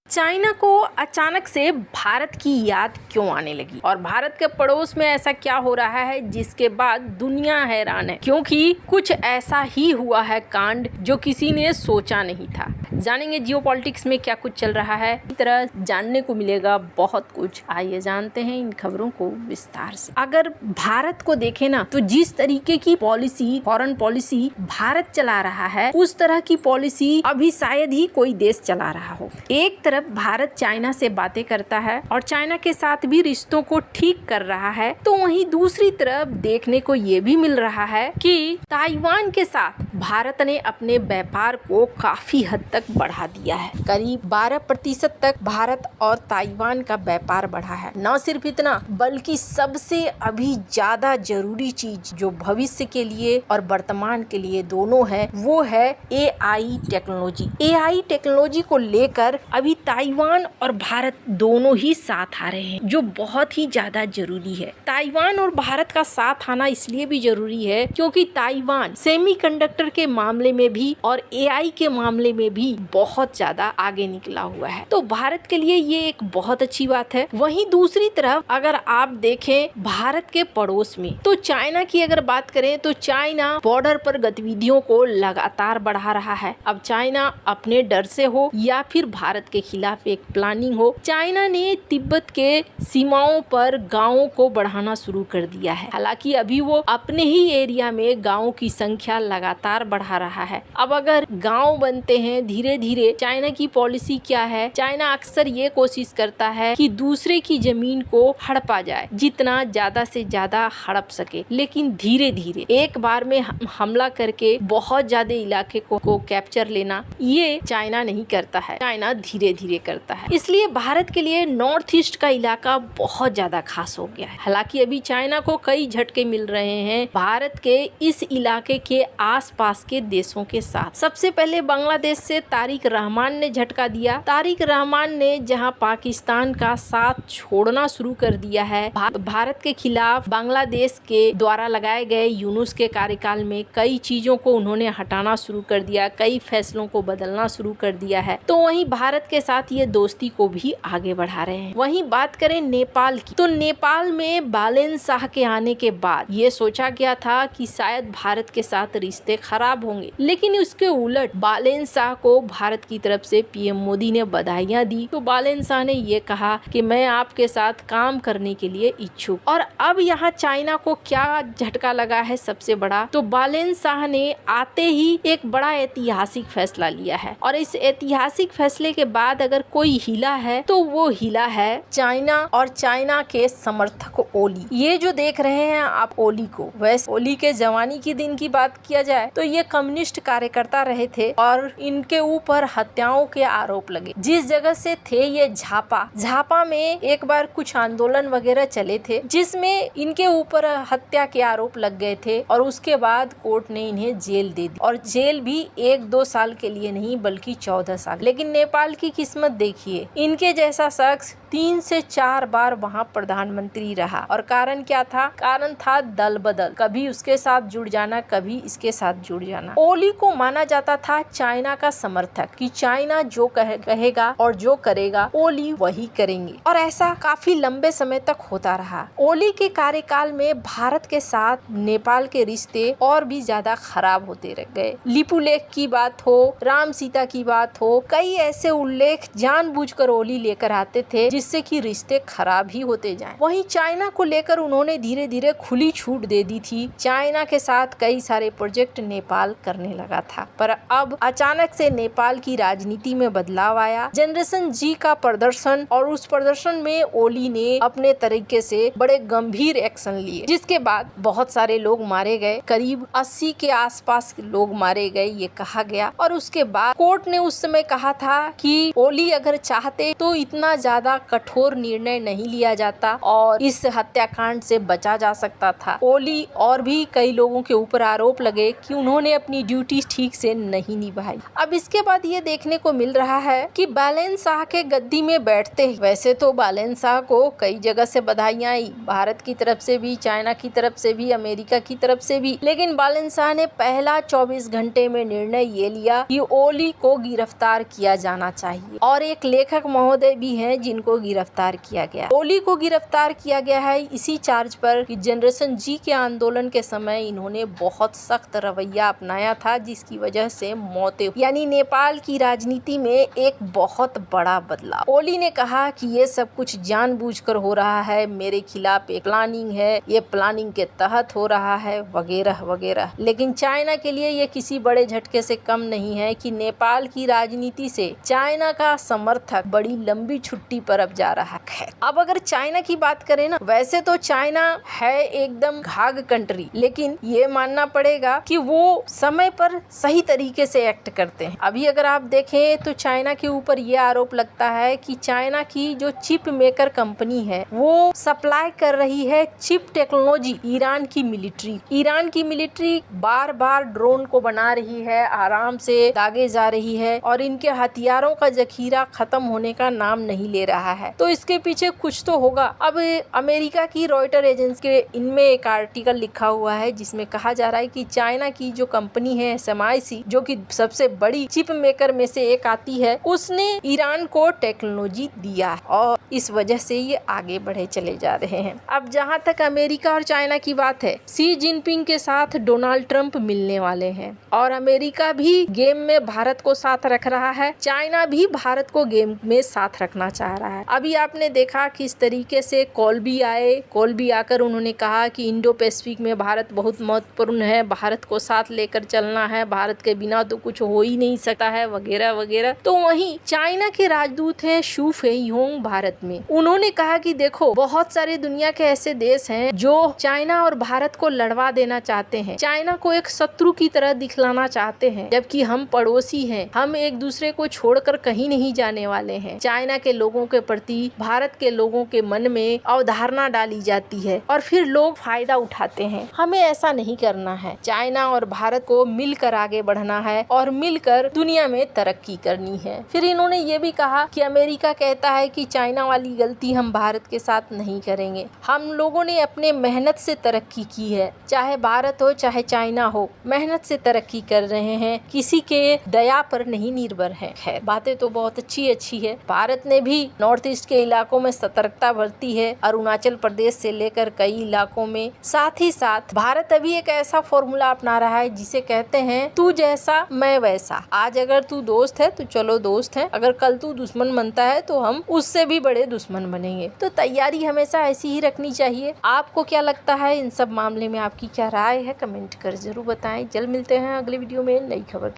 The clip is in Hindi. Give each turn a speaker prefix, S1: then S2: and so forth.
S1: चाइना को अचानक से भारत की याद क्यों आने लगी और भारत के पड़ोस में ऐसा क्या हो रहा है जिसके बाद दुनिया हैरान है, क्योंकि कुछ ऐसा ही हुआ है कांड जो किसी ने सोचा नहीं था। जानेंगे जियोपॉलिटिक्स में क्या कुछ चल रहा है, इस तरह जानने को मिलेगा बहुत कुछ। आइए जानते हैं इन खबरों को विस्तार से। अगर भारत को देखें ना, तो जिस तरीके की पॉलिसी, फॉरेन पॉलिसी भारत चला रहा है, उस तरह की पॉलिसी अभी शायद ही कोई देश चला रहा हो। एक तरफ भारत चाइना से बातें करता है और चाइना के साथ भी रिश्तों को ठीक कर रहा है, तो वहीं दूसरी तरफ देखने को ये भी मिल रहा है कि ताइवान के साथ भारत ने अपने व्यापार को काफी हद तक बढ़ा दिया है। करीब 12% तक भारत और ताइवान का व्यापार बढ़ा है। न सिर्फ इतना, बल्कि सबसे अभी ज्यादा जरूरी चीज जो भविष्य के लिए और वर्तमान के लिए दोनों है, वो है AI टेक्नोलॉजी। AI टेक्नोलॉजी को लेकर अभी ताइवान और भारत दोनों ही साथ आ रहे हैं, जो बहुत ही ज्यादा जरूरी है। ताइवान और भारत का साथ आना इसलिए भी जरूरी है क्योंकि ताइवान सेमीकंडक्टर के मामले में भी और AI के मामले में भी बहुत ज्यादा आगे निकला हुआ है, तो भारत के लिए ये एक बहुत अच्छी बात है। वहीं दूसरी तरफ अगर आप देखें भारत के पड़ोस में, तो चाइना की अगर बात करें तो चाइना बॉर्डर पर गतिविधियों को लगातार बढ़ा रहा है। अब चाइना अपने डर से हो या फिर भारत के खिलाफ एक प्लानिंग हो, चाइना ने तिब्बत के सीमाओं पर गांवों को बढ़ाना शुरू कर दिया है। हालांकि अभी वो अपने ही एरिया में गांवों की संख्या लगातार बढ़ा रहा है। अब अगर गांव बनते हैं धीरे धीरे, चाइना की पॉलिसी क्या है, चाइना अक्सर ये कोशिश करता है कि दूसरे की जमीन को हड़पा जाए, जितना ज्यादा से ज्यादा हड़प सके, लेकिन धीरे धीरे एक बार में हमला करके बहुत ज्यादा इलाके को कैप्चर लेना, ये चाइना नहीं करता है, चाइना धीरे धीरे करता है। इसलिए भारत के लिए नॉर्थ ईस्ट का इलाका बहुत ज्यादा खास हो गया है। हालांकि अभी चाइना को कई झटके मिल रहे हैं भारत के इस इलाके के आसपास के देशों के साथ। सबसे पहले बांग्लादेश से तारिक रहमान ने झटका दिया। तारिक रहमान ने जहां पाकिस्तान का साथ छोड़ना शुरू कर दिया है, भारत के खिलाफ बांग्लादेश के द्वारा लगाए गए यूनुस के कार्यकाल में कई चीजों को उन्होंने हटाना शुरू कर दिया, कई फैसलों को बदलना शुरू कर दिया है, तो वहीं भारत के साथ ये दोस्ती को भी आगे बढ़ा रहे हैं। वहीं बात करें नेपाल की, तो नेपाल में बालेन शाह के आने के बाद ये सोचा गया था कि शायद भारत के साथ रिश्ते खराब होंगे, लेकिन उसके उलट बालेन शाह को भारत की तरफ से PM मोदी ने बधाइयां दी। तो बालेन शाह ने ये कहा कि मैं आपके साथ काम करने के लिए इच्छुक। और अब यहाँ चाइना को क्या झटका लगा है सबसे बड़ा, तो बालेन शाह ने आते ही एक बड़ा ऐतिहासिक फैसला लिया है, और इस ऐतिहासिक फैसले के बाद अगर कोई हिला है तो वो हिला है चाइना और चाइना के समर्थक ओली। ये जो देख रहे हैं आप ओली को, वैसे ओली के जवानी के दिन की बात किया जाए तो ये कम्युनिस्ट कार्यकर्ता रहे थे और इनके ऊपर हत्याओं के आरोप लगे। जिस जगह से थे ये झापा में एक बार कुछ आंदोलन वगैरह चले थे जिसमें इनके ऊपर हत्या के आरोप लग गए थे, और उसके बाद कोर्ट ने इन्हें जेल दे दी, और जेल भी 1-2 साल के लिए नहीं बल्कि 14 साल। लेकिन नेपाल की किस्मत देखिए, इनके जैसा शख्स 3 से 4 बार वहाँ प्रधानमंत्री रहा, और कारण क्या था? कारण था दल बदल, कभी उसके साथ जुड़ जाना, कभी इसके साथ जुड़ जाना। ओली को माना जाता था चाइना का समर्थक, कि चाइना जो कहेगा और जो करेगा ओली वही करेंगे, और ऐसा काफी लंबे समय तक होता रहा। ओली के कार्यकाल में भारत के साथ नेपाल के रिश्ते और भी ज्यादा खराब होते रह गए। लिपुलेख की बात हो, राम सीता की बात हो, कई ऐसे उल्लेख जानबूझकर ओली लेकर आते थे जिससे कि रिश्ते खराब ही होते जाएं। वहीं चाइना को लेकर उन्होंने धीरे धीरे खुली छूट दे दी थी। चाइना के साथ कई सारे प्रोजेक्ट नेपाल करने लगा था, पर अब अचानक से नेपाल की राजनीति में बदलाव आया। जनरेशन जी का प्रदर्शन, और उस प्रदर्शन में ओली ने अपने तरीके से बड़े गंभीर एक्शन लिए, जिसके बाद बहुत सारे लोग मारे गए, करीब 80 के आसपास लोग मारे गए ये कहा गया। और उसके बाद कोर्ट ने उस समय कहा था कि ओली अगर चाहते तो इतना ज्यादा कठोर निर्णय नहीं लिया जाता और इस हत्याकांड से बचा जा सकता था। ओली और भी कई लोगों के ऊपर आरोप लगे कि उन्होंने अपनी ड्यूटी ठीक से नहीं निभाई। अब इसके बाद ये देखने को मिल रहा है कि बालेन शाह के गद्दी में बैठते ही, वैसे तो बालेन शाह को कई जगह से बधाइयां आई, भारत की तरफ से भी, चाइना की तरफ से भी, अमेरिका की तरफ से भी, लेकिन बालेन शाह ने पहला 24 घंटे में निर्णय ये लिया कि ओली को गिरफ्तार किया जाना चाहिए। चाहिए। और एक लेखक महोदय भी हैं जिनको गिरफ्तार किया गया। ओली को गिरफ्तार किया गया है इसी चार्ज पर कि जनरेशन जी के आंदोलन के समय इन्होंने बहुत सख्त रवैया अपनाया था, जिसकी वजह से मौतें, यानी नेपाल की राजनीति में एक बहुत बड़ा बदलाव। ओली ने कहा कि ये सब कुछ जानबूझकर हो रहा है, मेरे खिलाफ एक प्लानिंग है, ये प्लानिंग के तहत हो रहा है, वगैरह वगैरह। लेकिन चाइना के लिए ये किसी बड़े झटके से कम नहीं है कि नेपाल की राजनीति से चाइना का समर्थक बड़ी लंबी छुट्टी पर अब जा रहा है। अब अगर चाइना की बात करें ना, वैसे तो चाइना है एकदम घाघ कंट्री, लेकिन ये मानना पड़ेगा कि वो समय पर सही तरीके से एक्ट करते हैं। अभी अगर आप देखें तो चाइना के ऊपर ये आरोप लगता है कि चाइना की जो चिप मेकर कंपनी है वो सप्लाई कर रही है चिप टेक्नोलॉजी ईरान की मिलिट्री। ईरान की मिलिट्री बार बार ड्रोन को बना रही है, आराम से दागे जा रही है और इनके हथियारों का जखीरा खत्म होने का नाम नहीं ले रहा है। तो इसके पीछे कुछ तो होगा। अब अमेरिका की रॉयटर एजेंसी के इनमें एक आर्टिकल लिखा हुआ है जिसमें कहा जा रहा है कि चाइना की जो कंपनी है SMIC, जो कि सबसे बड़ी चिप मेकर में से एक आती है, उसने ईरान को टेक्नोलॉजी दिया और इस वजह से ये आगे बढ़े चले जा रहे हैं। अब जहाँ तक अमेरिका और चाइना की बात है, शी जिनपिंग के साथ डोनाल्ड ट्रंप मिलने वाले हैं और अमेरिका भी गेम में भारत को साथ रख रहा है, चाइना भी भारत को गेम में साथ रखना चाह रहा है। अभी आपने देखा किस तरीके से कोलबी आए, कोलबी आकर उन्होंने कहा कि इंडो पैसिफिक में भारत बहुत महत्वपूर्ण है, भारत को साथ लेकर चलना है, भारत के बिना तो कुछ हो ही नहीं सकता है, वगैरह वगैरह। तो वहीं चाइना के राजदूत हैं शू फेइहोंग भारत में, उन्होंने कहा कि देखो बहुत सारे दुनिया के ऐसे देश हैं जो चाइना और भारत को लड़वा देना चाहते हैं, चाइना को एक शत्रु की तरह दिखलाना चाहते हैं, जबकि हम पड़ोसी हैं, हम एक दूसरे को छोड़कर कहीं नहीं जाने वाले हैं। चाइना के लोगों के प्रति भारत के लोगों के मन में अवधारणा डाली जाती है और फिर लोग फायदा उठाते हैं। हमें ऐसा नहीं करना है। चाइना और भारत को मिलकर आगे बढ़ना है और मिलकर दुनिया में तरक्की करनी है। फिर इन्होंने ये भी कहा कि अमेरिका कहता है कि चाइना वाली गलती हम भारत के साथ नहीं करेंगे। हम लोगों ने अपने मेहनत से तरक्की की है, चाहे भारत हो चाहे चाइना हो, मेहनत से तरक्की कर रहे हैं, किसी के दया पर नहीं निर्भर है। खैर, बातें तो बहुत अच्छी है। भारत ने भी नॉर्थ ईस्ट के इलाकों में सतर्कता बरती है, अरुणाचल प्रदेश से लेकर कई इलाकों में। साथ ही साथ भारत अभी एक ऐसा फॉर्मूला अपना रहा है जिसे कहते हैं तू जैसा मैं वैसा। आज अगर तू दोस्त है तो चलो दोस्त है, अगर कल तू दुश्मन बनता है तो हम उससे भी बड़े दुश्मन बनेंगे। तो तैयारी हमेशा ऐसी ही रखनी चाहिए। आपको क्या लगता है इन सब मामले में, आपकी क्या राय है, कमेंट कर जरूर बताएं। जल्द मिलते हैं अगले वीडियो में नई खबर।